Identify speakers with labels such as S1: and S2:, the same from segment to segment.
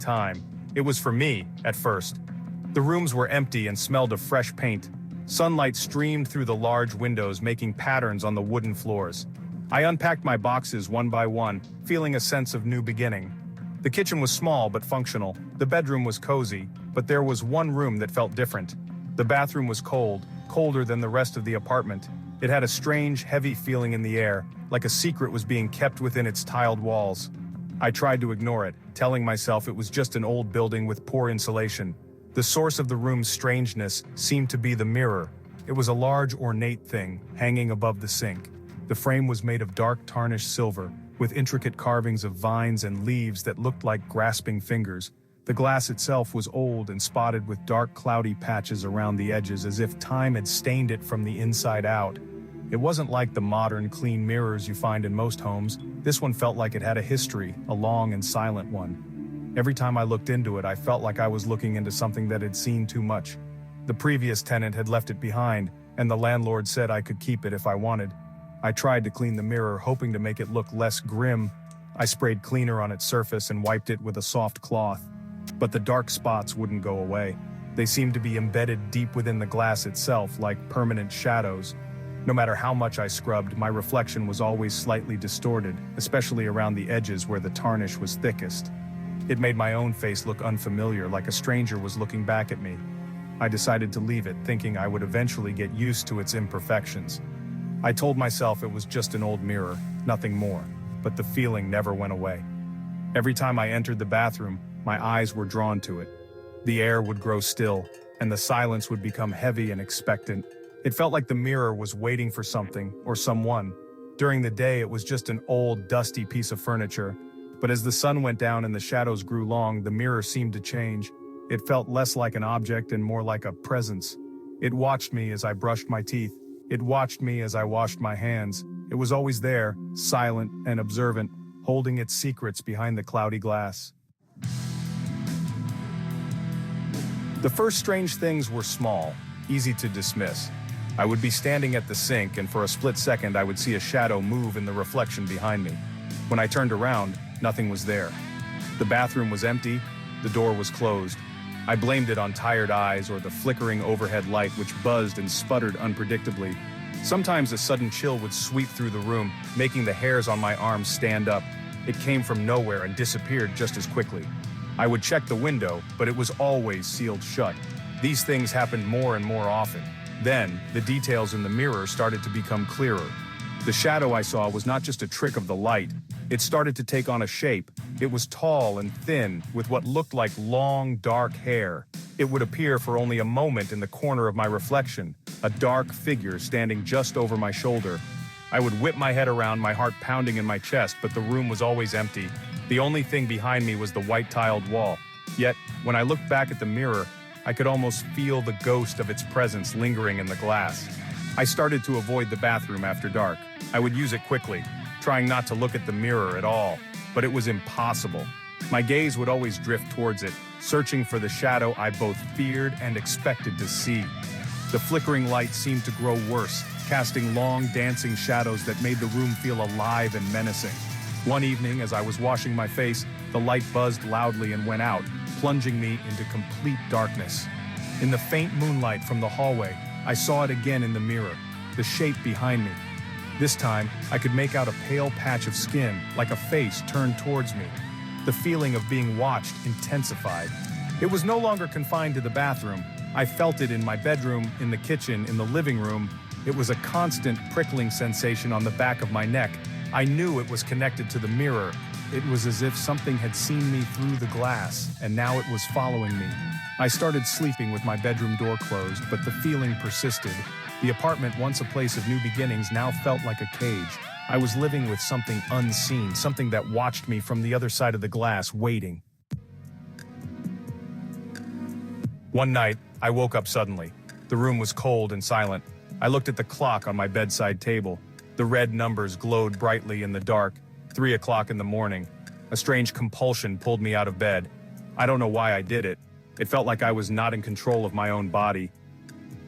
S1: time. It was for me, at first. The rooms were empty and smelled of fresh paint. Sunlight streamed through the large windows, making patterns on the wooden floors. I unpacked my boxes one by one, feeling a sense of new beginning. The kitchen was small but functional. The bedroom was cozy, but there was one room that felt different. The bathroom was cold, colder than the rest of the apartment. It had a strange, heavy feeling in the air, like a secret was being kept within its tiled walls. I tried to ignore it, telling myself it was just an old building with poor insulation. The source of the room's strangeness seemed to be the mirror. It was a large, ornate thing, hanging above the sink. The frame was made of dark tarnished silver, with intricate carvings of vines and leaves that looked like grasping fingers. The glass itself was old and spotted with dark, cloudy patches around the edges, as if time had stained it from the inside out. It wasn't like the modern, clean mirrors you find in most homes. This one felt like it had a history, a long and silent one. Every time I looked into it, I felt like I was looking into something that had seen too much. The previous tenant had left it behind, and the landlord said I could keep it if I wanted. I tried to clean the mirror, hoping to make it look less grim. I sprayed cleaner on its surface and wiped it with a soft cloth. But the dark spots wouldn't go away. They seemed to be embedded deep within the glass itself, like permanent shadows. No matter how much I scrubbed, my reflection was always slightly distorted, especially around the edges where the tarnish was thickest. It made my own face look unfamiliar, like a stranger was looking back at me. I decided to leave it, thinking I would eventually get used to its imperfections. I told myself it was just an old mirror, nothing more, but the feeling never went away. Every time I entered the bathroom, my eyes were drawn to it. The air would grow still, and the silence would become heavy and expectant. It felt like the mirror was waiting for something or someone. During the day, it was just an old, dusty piece of furniture. But as the sun went down and the shadows grew long, the mirror seemed to change. It felt less like an object and more like a presence. It watched me as I brushed my teeth. It watched me as I washed my hands. It was always there, silent and observant, holding its secrets behind the cloudy glass. The first strange things were small, easy to dismiss. I would be standing at the sink, and for a split second I would see a shadow move in the reflection behind me. When I turned around, nothing was there. The bathroom was empty, the door was closed. I blamed it on tired eyes or the flickering overhead light which buzzed and sputtered unpredictably. Sometimes a sudden chill would sweep through the room, making the hairs on my arms stand up. It came from nowhere and disappeared just as quickly. I would check the window, but it was always sealed shut. These things happened more and more often. Then, the details in the mirror started to become clearer. The shadow I saw was not just a trick of the light. It started to take on a shape. It was tall and thin, with what looked like long, dark hair. It would appear for only a moment in the corner of my reflection, a dark figure standing just over my shoulder. I would whip my head around, my heart pounding in my chest, but the room was always empty. The only thing behind me was the white-tiled wall. Yet, when I looked back at the mirror, I could almost feel the ghost of its presence lingering in the glass. I started to avoid the bathroom after dark. I would use it quickly, trying not to look at the mirror at all, but it was impossible. My gaze would always drift towards it, searching for the shadow I both feared and expected to see. The flickering light seemed to grow worse, casting long, dancing shadows that made the room feel alive and menacing. One evening, as I was washing my face, the light buzzed loudly and went out, plunging me into complete darkness. In the faint moonlight from the hallway, I saw it again in the mirror, the shape behind me. This time, I could make out a pale patch of skin, like a face turned towards me. The feeling of being watched intensified. It was no longer confined to the bathroom. I felt it in my bedroom, in the kitchen, in the living room. It was a constant prickling sensation on the back of my neck. I knew it was connected to the mirror. It was as if something had seen me through the glass, and now it was following me. I started sleeping with my bedroom door closed, but the feeling persisted. The apartment, once a place of new beginnings, now felt like a cage. I was living with something unseen, something that watched me from the other side of the glass, waiting. One night, I woke up suddenly. The room was cold and silent. I looked at the clock on my bedside table. The red numbers glowed brightly in the dark. 3 o'clock in the morning. A strange compulsion pulled me out of bed. I don't know why I did it. It felt like I was not in control of my own body.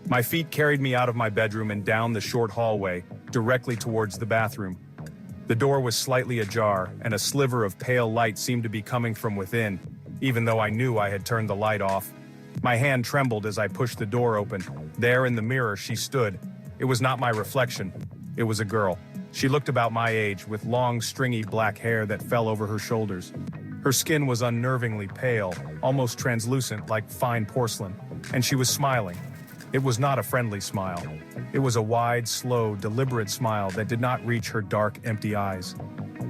S1: My feet carried me out of my bedroom and down the short hallway, directly towards the bathroom. The door was slightly ajar, and a sliver of pale light seemed to be coming from within. even though I knew I had turned the light off. My hand trembled as I pushed the door open. There in the mirror she stood. It was not my reflection. It was a girl. She looked about my age, with long, stringy black hair that fell over her shoulders. Her skin was unnervingly pale, almost translucent like fine porcelain, and she was smiling. It was not a friendly smile. It was a wide, slow, deliberate smile that did not reach her dark, empty eyes.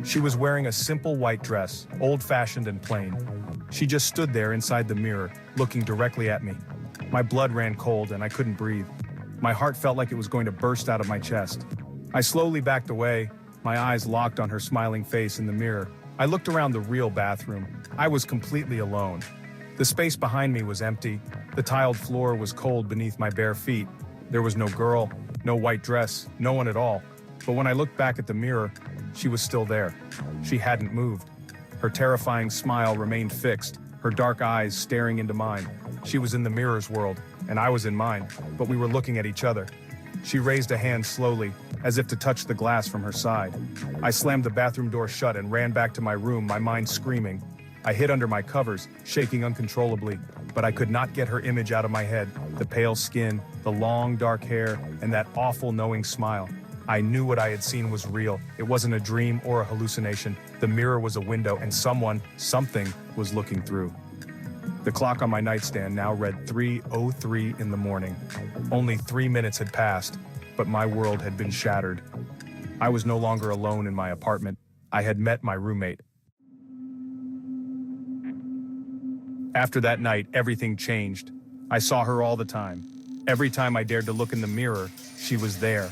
S1: She was wearing a simple white dress, old-fashioned and plain. She just stood there inside the mirror, looking directly at me. My blood ran cold and I couldn't breathe. My heart felt like it was going to burst out of my chest. I slowly backed away, my eyes locked on her smiling face in the mirror. I looked around the real bathroom. I was completely alone. The space behind me was empty. The tiled floor was cold beneath my bare feet. There was no girl, no white dress, no one at all. But when I looked back at the mirror, she was still there. She hadn't moved. Her terrifying smile remained fixed, her dark eyes staring into mine. She was in the mirror's world, and I was in mine, but we were looking at each other. She raised a hand slowly, as if to touch the glass from her side. I slammed the bathroom door shut and ran back to my room, my mind screaming. I hid under my covers, shaking uncontrollably, but I could not get her image out of my head. The pale skin, the long dark hair, and that awful knowing smile. I knew what I had seen was real. It wasn't a dream or a hallucination. The mirror was a window and something was looking through. The clock on my nightstand now read 3:03 in the morning. Only 3 minutes had passed, but my world had been shattered. I was no longer alone in my apartment. I had met my roommate. After that night, everything changed. I saw her all the time. Every time I dared to look in the mirror, she was there.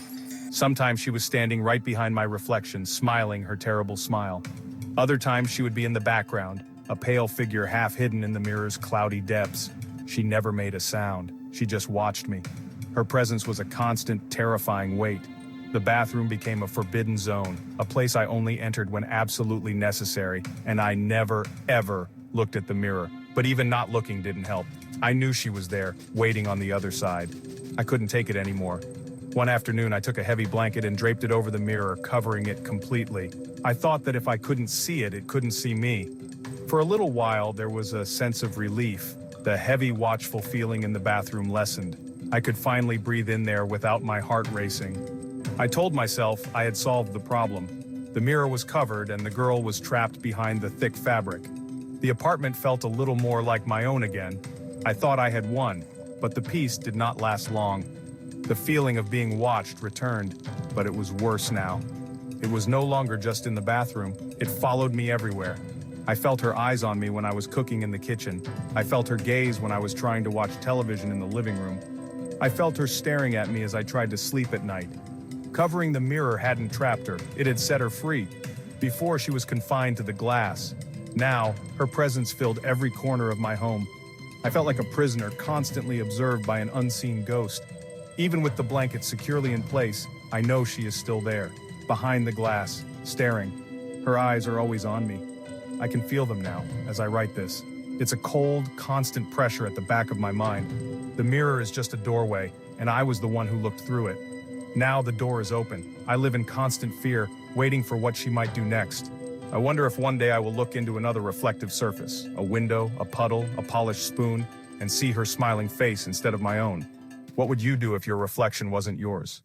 S1: Sometimes she was standing right behind my reflection, smiling her terrible smile. Other times she would be in the background, a pale figure half hidden in the mirror's cloudy depths. She never made a sound. She just watched me. Her presence was a constant, terrifying weight. The bathroom became a forbidden zone, a place I only entered when absolutely necessary, and I never, ever looked at the mirror. But even not looking didn't help. I knew she was there, waiting on the other side. I couldn't take it anymore. One afternoon, I took a heavy blanket and draped it over the mirror, covering it completely. I thought that if I couldn't see it, it couldn't see me. For a little while, there was a sense of relief. The heavy, watchful feeling in the bathroom lessened. I could finally breathe in there without my heart racing. I told myself I had solved the problem. The mirror was covered and the girl was trapped behind the thick fabric. The apartment felt a little more like my own again. I thought I had won, but the peace did not last long. The feeling of being watched returned, but it was worse now. It was no longer just in the bathroom. It followed me everywhere. I felt her eyes on me when I was cooking in the kitchen. I felt her gaze when I was trying to watch television in the living room. I felt her staring at me as I tried to sleep at night. Covering the mirror hadn't trapped her. It had set her free. Before, she was confined to the glass. Now, her presence filled every corner of my home. I felt like a prisoner constantly observed by an unseen ghost. Even with the blanket securely in place, I know she is still there, behind the glass, staring. Her eyes are always on me. I can feel them now, as I write this. It's a cold, constant pressure at the back of my mind. The mirror is just a doorway, and I was the one who looked through it. Now the door is open. I live in constant fear, waiting for what she might do next. I wonder if one day I will look into another reflective surface, a window, a puddle, a polished spoon, and see her smiling face instead of my own. What would you do if your reflection wasn't yours?